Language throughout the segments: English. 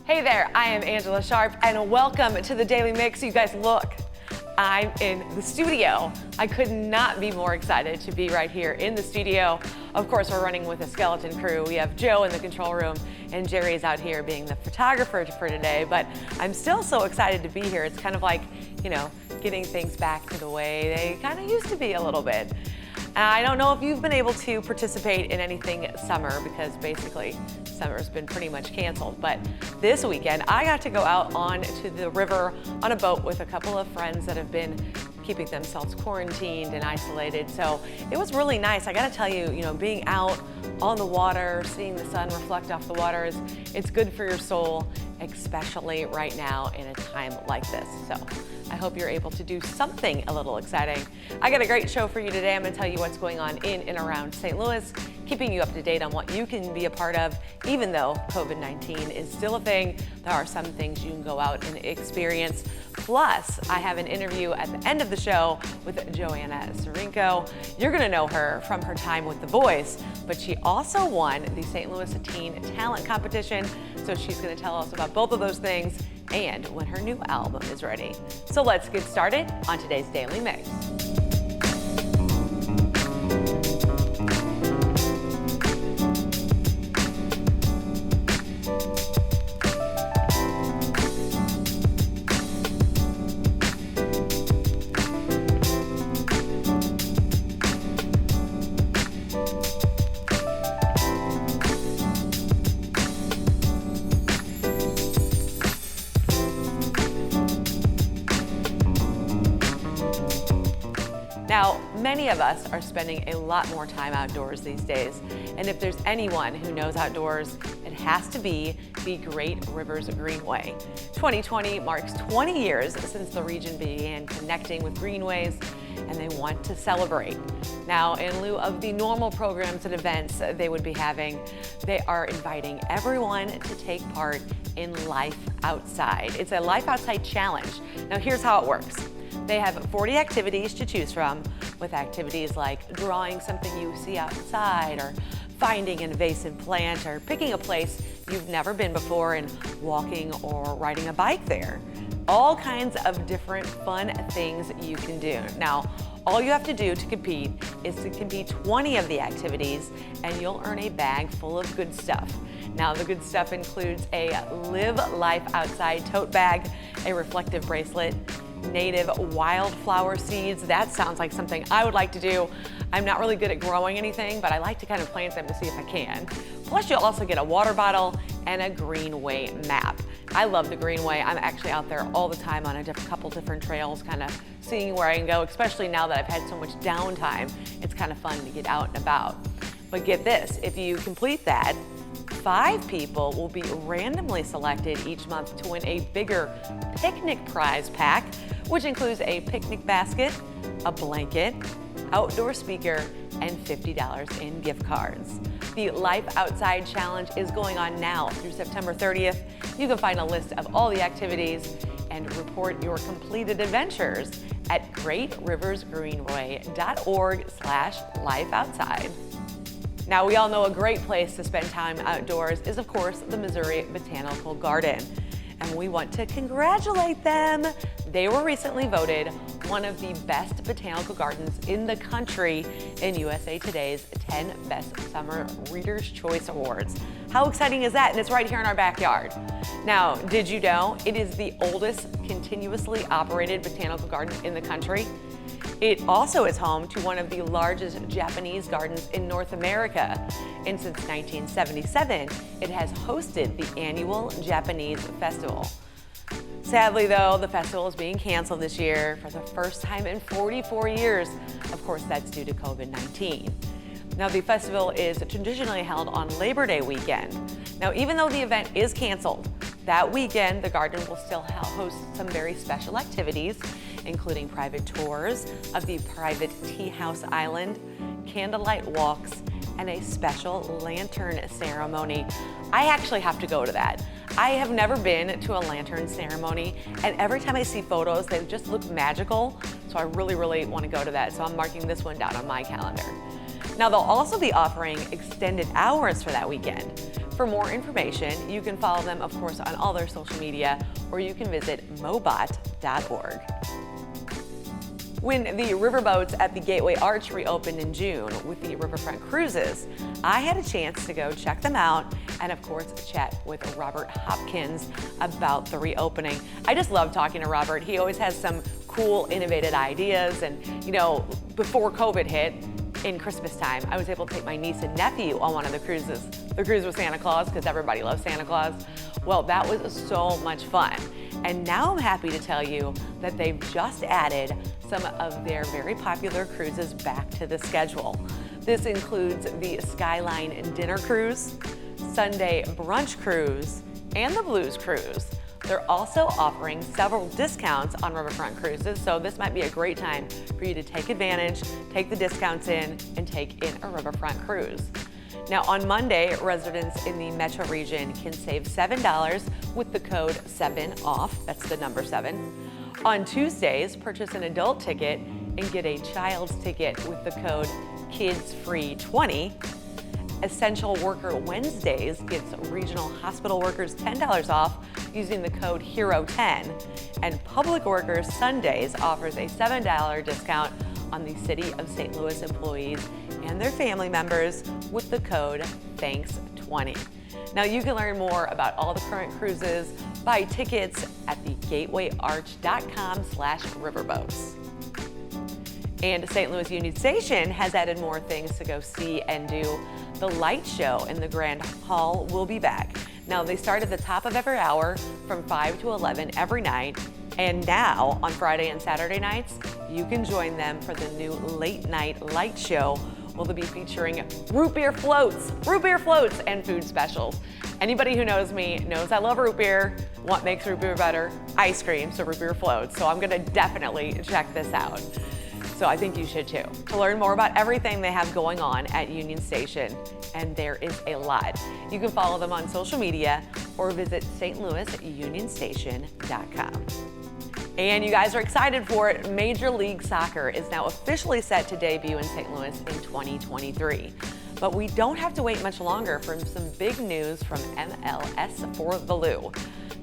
Hey there, I am Angela Sharp and welcome to the Daily Mix. You guys look, I'm in the studio. I could not be more excited to be right here in the studio. Of course, we're running with a skeleton crew. We have Joe in the control room and Jerry's out here being the photographer for today, but I'm still so excited to be here. It's kind of like, getting things back to the way they kind of used to be a little bit. I don't know if you've been able to participate in anything summer because basically summer's been pretty much canceled. But this weekend, I got to go out onto the river on a boat with a couple of friends that have been keeping themselves quarantined and isolated. So it was really nice. I gotta tell you, being out on the water, seeing the sun reflect off the water, it's good for your soul, especially right now in a time like this. So I hope you're able to do something a little exciting. I got a great show for you today. I'm gonna tell you what's going on in and around St. Louis, keeping you up to date on what you can be a part of, even though COVID-19 is still a thing. There are some things you can go out and experience. Plus, I have an interview at the end of the show with Joanna Serenko. You're gonna know her from her time with The Voice, but she also won the St. Louis Teen Talent Competition. So she's gonna tell us about both of those things and when her new album is ready. So let's get started on today's Daily Mix. Now, many of us are spending a lot more time outdoors these days, and if there's anyone who knows outdoors, it has to be the Great Rivers Greenway. 2020 marks 20 years since the region began connecting with greenways, and they want to celebrate. Now, in lieu of the normal programs and events they would be having, they are inviting everyone to take part in Life Outside. It's a Life Outside challenge. Now, here's how it works. They have 40 activities to choose from, with activities like drawing something you see outside, or finding an invasive plant, or picking a place you've never been before and walking or riding a bike there. All kinds of different fun things you can do. Now, all you have to do to compete is to complete 20 of the activities, and you'll earn a bag full of good stuff. Now, the good stuff includes a Live Life Outside tote bag, a reflective bracelet, native wildflower seeds. That sounds like something I would like to do. I'm not really good at growing anything, but I like to kind of plant them to see if I can. Plus, you'll also get a water bottle and a Greenway map. I love the Greenway. I'm actually out there all the time on a couple different trails, kind of seeing where I can go, especially now that I've had so much downtime. It's kind of fun to get out and about. But get this, if you complete that, 5 people will be randomly selected each month to win a bigger picnic prize pack, which includes a picnic basket, a blanket, outdoor speaker, and $50 in gift cards. The Life Outside Challenge is going on now through September 30th. You can find a list of all the activities and report your completed adventures at greatriversgreenway.org/lifeoutside. Now, we all know a great place to spend time outdoors is, of course, the Missouri Botanical Garden. And we want to congratulate them. They were recently voted one of the best botanical gardens in the country in USA Today's 10 Best Summer Reader's Choice Awards. How exciting is that? And it's right here in our backyard. Now, did you know it is the oldest continuously operated botanical garden in the country? It also is home to one of the largest Japanese gardens in North America. And since 1977, it has hosted the annual Japanese Festival. Sadly, though, the festival is being canceled this year for the first time in 44 years. Of course, that's due to COVID-19. Now, the festival is traditionally held on Labor Day weekend. Now, even though the event is canceled, that weekend, the garden will still host some very special activities, including private tours of the private tea house island, candlelight walks, and a special lantern ceremony. I actually have to go to that. I have never been to a lantern ceremony, and every time I see photos, they just look magical. So I really, really want to go to that. So I'm marking this one down on my calendar. Now, they'll also be offering extended hours for that weekend. For more information, you can follow them, of course, on all their social media, or you can visit mobot.org. When the riverboats at the Gateway Arch reopened in June with the riverfront cruises, I had a chance to go check them out and, of course, chat with Robert Hopkins about the reopening. I just love talking to Robert. He always has some cool, innovative ideas. And, you know, before COVID hit, in Christmas time, I was able to take my niece and nephew on one of the cruises. The cruise with Santa Claus, because everybody loves Santa Claus. Well, that was so much fun. And now I'm happy to tell you that they've just added some of their very popular cruises back to the schedule. This includes the Skyline Dinner Cruise, Sunday Brunch Cruise, and the Blues Cruise. They're also offering several discounts on riverfront cruises, so this might be a great time for you to take advantage, take the discounts in, and take in a riverfront cruise. Now on Monday, residents in the metro region can save $7 with the code 7OFF, that's the number 7. On Tuesdays, purchase an adult ticket and get a child's ticket with the code KIDSFREE20. Essential Worker Wednesdays gives regional hospital workers $10 off using the code HERO10. And Public Workers Sundays offers a $7 discount on the City of St. Louis employees and their family members with the code THANKS20. Now you can learn more about all the current cruises, buy tickets at thegatewayarch.com/riverboats. And St. Louis Union Station has added more things to go see and do. The light show in the Grand Hall will be back. Now they start at the top of every hour from 5 to 11 every night. And now on Friday and Saturday nights, you can join them for the new late night light show. Will be featuring root beer floats and food specials. Anybody who knows me knows I love root beer. What makes root beer better? Ice cream, so root beer floats. So I'm gonna definitely check this out. So I think you should too. To learn more about everything they have going on at Union Station, and there is a lot, you can follow them on social media or visit stlouisunionstation.com. And you guys are excited for it. Major League Soccer is now officially set to debut in St. Louis in 2023. But we don't have to wait much longer for some big news from MLS for the Lou.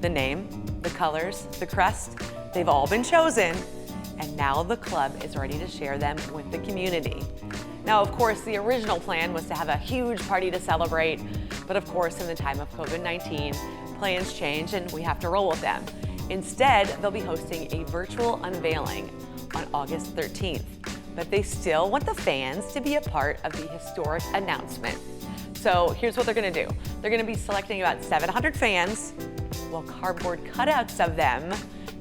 The name, the colors, the crest, they've all been chosen. And now the club is ready to share them with the community. Now, of course, the original plan was to have a huge party to celebrate. But of course, in the time of COVID-19, plans change and we have to roll with them. Instead, they'll be hosting a virtual unveiling on August 13th, but they still want the fans to be a part of the historic announcement. So here's what they're gonna do. They're gonna be selecting about 700 fans, well, cardboard cutouts of them,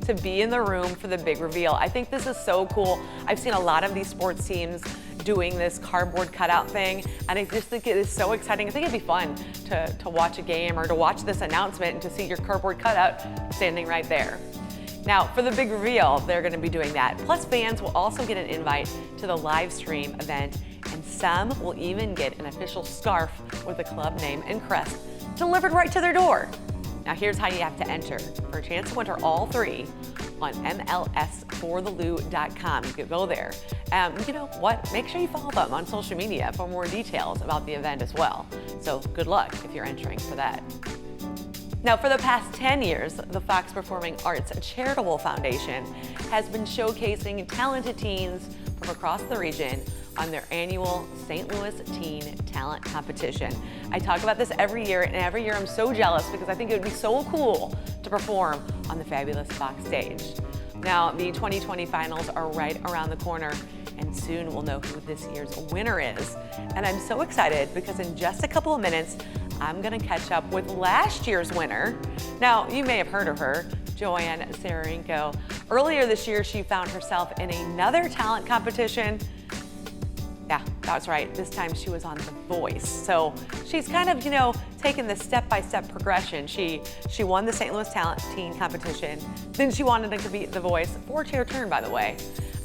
to be in the room for the big reveal. I think this is so cool. I've seen a lot of these sports teams doing this cardboard cutout thing, and I just think it is so exciting. I think it'd be fun to watch a game or to watch this announcement and to see your cardboard cutout standing right there. Now, for the big reveal, they're gonna be doing that. Plus, fans will also get an invite to the live stream event, and some will even get an official scarf with the club name and crest delivered right to their door. Now, here's how you have to enter. For a chance to enter all three on MLSforthelou.com. You can go there. You know what? Make sure you follow them on social media for more details about the event as well. So good luck if you're entering for that. Now, for the past 10 years, the Fox Performing Arts Charitable Foundation has been showcasing talented teens from across the region on their annual St. Louis Teen Talent Competition. I talk about this every year, and every year I'm so jealous because I think it would be so cool to perform on the fabulous Fox stage. Now, the 2020 finals are right around the corner, and soon we'll know who this year's winner is. And I'm so excited because in just a couple of minutes, I'm gonna catch up with last year's winner. Now, you may have heard of her, Joanna Serenko. Earlier this year, she found herself in another talent competition. Yeah, that's right. This time she was on The Voice. So she's kind of, taken the step-by-step progression. She won the St. Louis Talent Teen Competition. Then she wanted to be The Voice. 4-chair turn, by the way.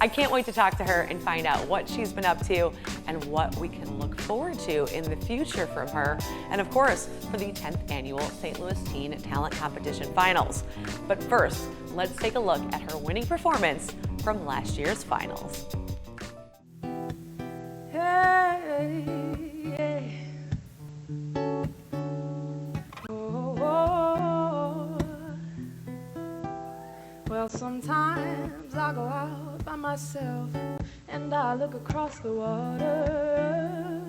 I can't wait to talk to her and find out what she's been up to and what we can look forward to in the future from her. And of course, for the 10th annual St. Louis Teen Talent Competition Finals. But first, let's take a look at her winning performance from last year's finals. sometimes I go out by myself and I look across the water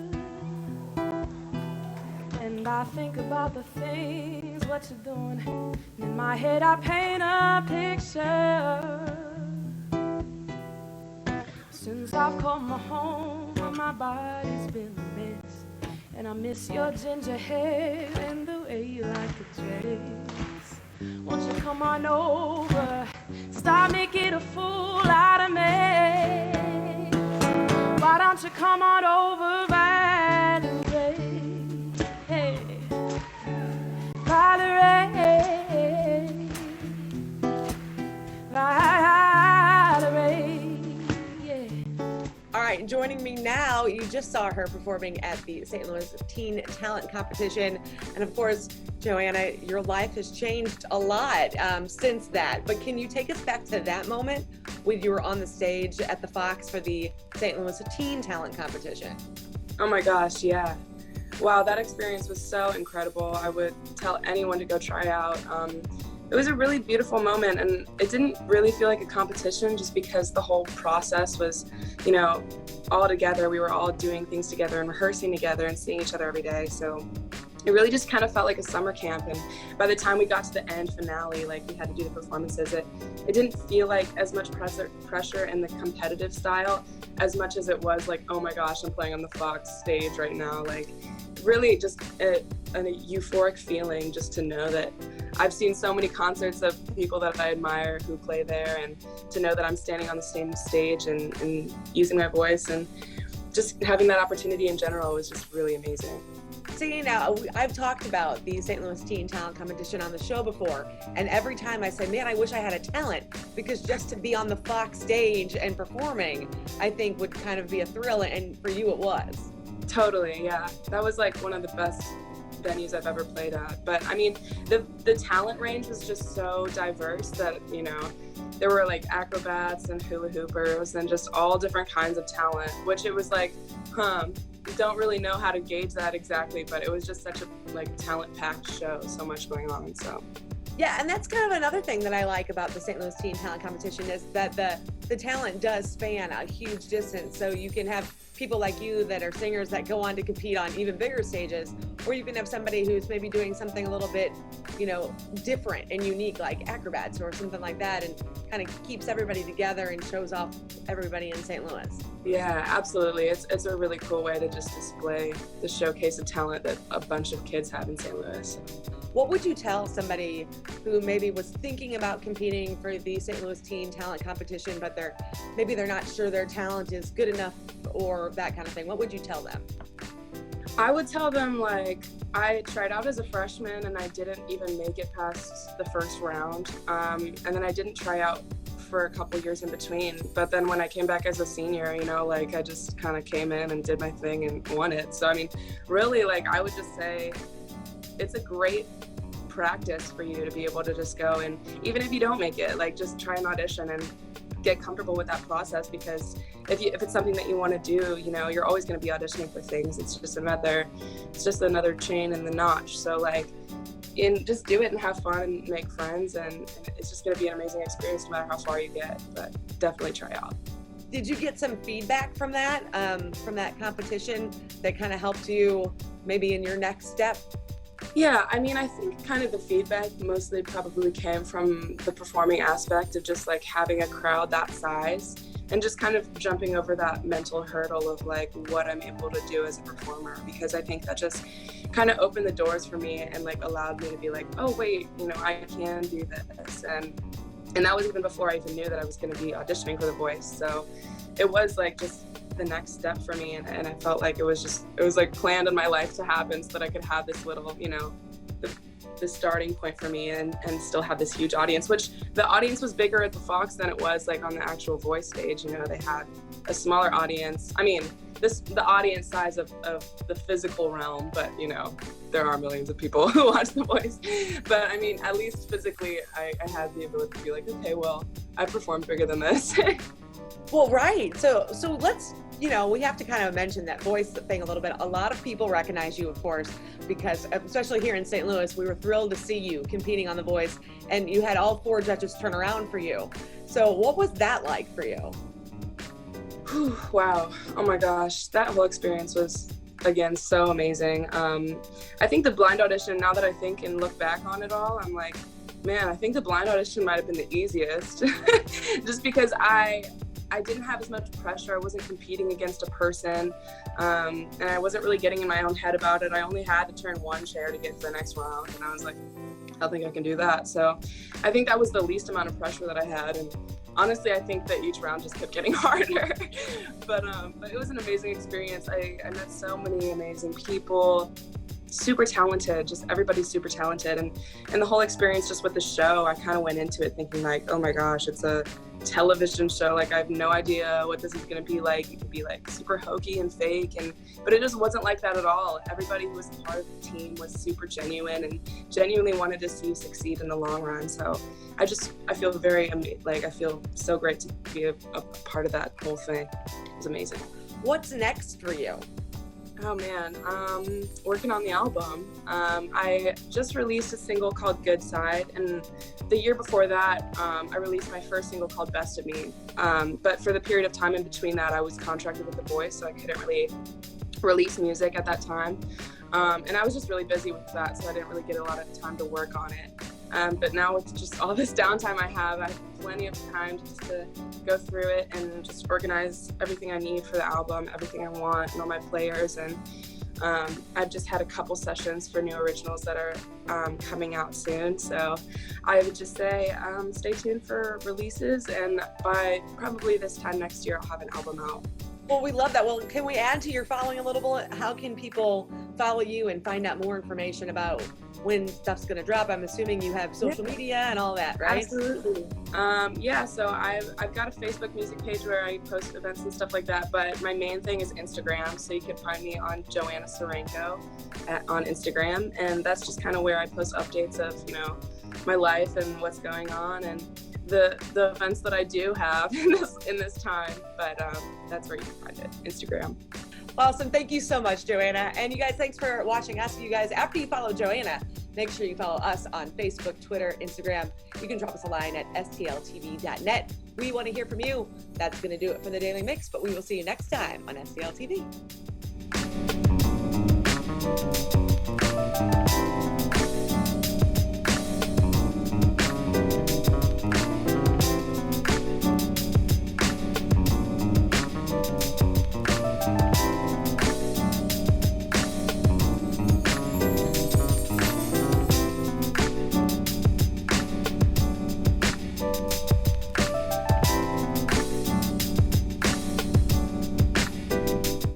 and I think about the things what you're doing. In my head I paint a picture. Since I've come home, my body's been a mess, and I miss your ginger hair and the way you like the dress. Won't you come on over, stop making a fool out of me? Why don't you come on over, Valerie? Hey, Valerie, Valerie. All right, joining me now, you just saw her performing at the St. Louis Teen Talent Competition. And of course, Joanna, your life has changed a lot since that. But can you take us back to that moment when you were on the stage at the Fox for the St. Louis Teen Talent Competition? Oh my gosh, yeah. Wow, that experience was so incredible. I would tell anyone to go try out. It was a really beautiful moment, and it didn't really feel like a competition just because the whole process was, all together. We were all doing things together and rehearsing together and seeing each other every day. So it really just kind of felt like a summer camp. And by the time we got to the end finale, like we had to do the performances, it didn't feel like as much pressure in the competitive style as much as it was like, oh my gosh, I'm playing on the Fox stage right now. Like really just a euphoric feeling just to know that I've seen so many concerts of people that I admire who play there, and to know that I'm standing on the same stage and using my voice and just having that opportunity in general was just really amazing. See, now I've talked about the St. Louis Teen Talent Competition on the show before, and every time I say, man, I wish I had a talent, because just to be on the Fox stage and performing, I think would kind of be a thrill, and for you it was. Totally, yeah. That was like one of the best venues I've ever played at. But I mean, the talent range was just so diverse that, there were like acrobats and hula hoopers and just all different kinds of talent, which it was like, don't really know how to gauge that exactly, but it was just such a like talent-packed show, so much going on. So yeah, and that's kind of another thing that I like about the St. Louis Teen Talent Competition is that the talent does span a huge distance. So you can have people like you that are singers that go on to compete on even bigger stages, or you can have somebody who's maybe doing something a little bit, different and unique, like acrobats or something like that, and kind of keeps everybody together and shows off everybody in St. Louis. Yeah, absolutely. It's a really cool way to just display the showcase of talent that a bunch of kids have in St. Louis. What would you tell somebody who maybe was thinking about competing for the St. Louis Teen Talent Competition, but they're not sure their talent is good enough or that kind of thing? What would you tell them? I would tell them, like, I tried out as a freshman and I didn't even make it past the first round. And then I didn't try out for a couple years in between. But then when I came back as a senior, I just kind of came in and did my thing and won it. So, I mean, really, like, I would just say it's a great practice for you to be able to just go, and even if you don't make it, like, just try an audition and get comfortable with that process, because if it's something that you want to do, you're always going to be auditioning for things. It's just another chain in the notch. So like, just do it and have fun and make friends, and it's just going to be an amazing experience no matter how far you get. But definitely try out. Did you get some feedback from that competition that kind of helped you maybe in your next step? Yeah, I mean, I think kind of the feedback mostly probably came from the performing aspect of just like having a crowd that size and just kind of jumping over that mental hurdle of like what I'm able to do as a performer, because I think that just kind of opened the doors for me and like allowed me to be like, oh wait, I can do this. And that was even before I even knew that I was going to be auditioning for The Voice. So it was like just the next step for me, and I felt like it was like planned in my life to happen so that I could have this little, the starting point for me and still have this huge audience, which the audience was bigger at the Fox than it was like on the actual Voice stage. They had a smaller audience. I mean, the audience size of the physical realm, but there are millions of people who watch The Voice. But I mean, at least physically, I had the ability to be like, okay, well, I performed bigger than this. Well, right. So let's, we have to kind of mention that voice thing a little bit. A lot of people recognize you, of course, because especially here in St. Louis, we were thrilled to see you competing on The Voice, and you had all 4 judges turn around for you. So what was that like for you? Wow. Oh my gosh. That whole experience was, again, so amazing. I think the blind audition, now that I think and look back on it all, I'm like, man, I think the blind audition might have been the easiest just because I didn't have as much pressure. I wasn't competing against a person, and I wasn't really getting in my own head about it. I only had to turn 1 chair to get to the next round, and I was like, I don't think I can do that. So I think that was the least amount of pressure that I had, and honestly, I think that each round just kept getting harder. but it was an amazing experience. I met so many amazing people, super talented, just everybody's super talented, and the whole experience just with the show, I kind of went into it thinking like, oh my gosh, it's a television show. Like, I have no idea what this is going to be like. It could be like super hokey and fake, but it just wasn't like that at all. Everybody who was a part of the team was super genuine and genuinely wanted to see you succeed in the long run. So I feel I feel so great to be a part of that whole thing. It was amazing. What's next for you? Oh man, working on the album. I just released a single called Good Side, and the year before that, I released my first single called Best of Me. But for the period of time in between that, I was contracted with The Voice, so I couldn't really release music at that time. And I was just really busy with that, so I didn't really get a lot of time to work on it. But now with just all this downtime I have plenty of time just to go through it and just organize everything I need for the album, everything I want, and all my players. And I've just had a couple sessions for new originals that are coming out soon. So I would just say stay tuned for releases, and by probably this time next year, I'll have an album out. Well, we love that. Well, can we add to your following a little bit? How can people follow you and find out more information about when stuff's going to drop? I'm assuming you have social media and all that, right? Absolutely. Yeah, so I've got a Facebook music page where I post events and stuff like that, but my main thing is Instagram, so you can find me on Joanna Serenko on Instagram, and that's just kind of where I post updates of, my life and what's going on, and the events that I do have in this time, but that's where you can find it, Instagram. Awesome. Thank you so much, Joanna. And you guys, thanks for watching us. You guys, after you follow Joanna, make sure you follow us on Facebook, Twitter, Instagram. You can drop us a line at stltv.net. We want to hear from you. That's going to do it for the Daily Mix, but we will see you next time on STL TV.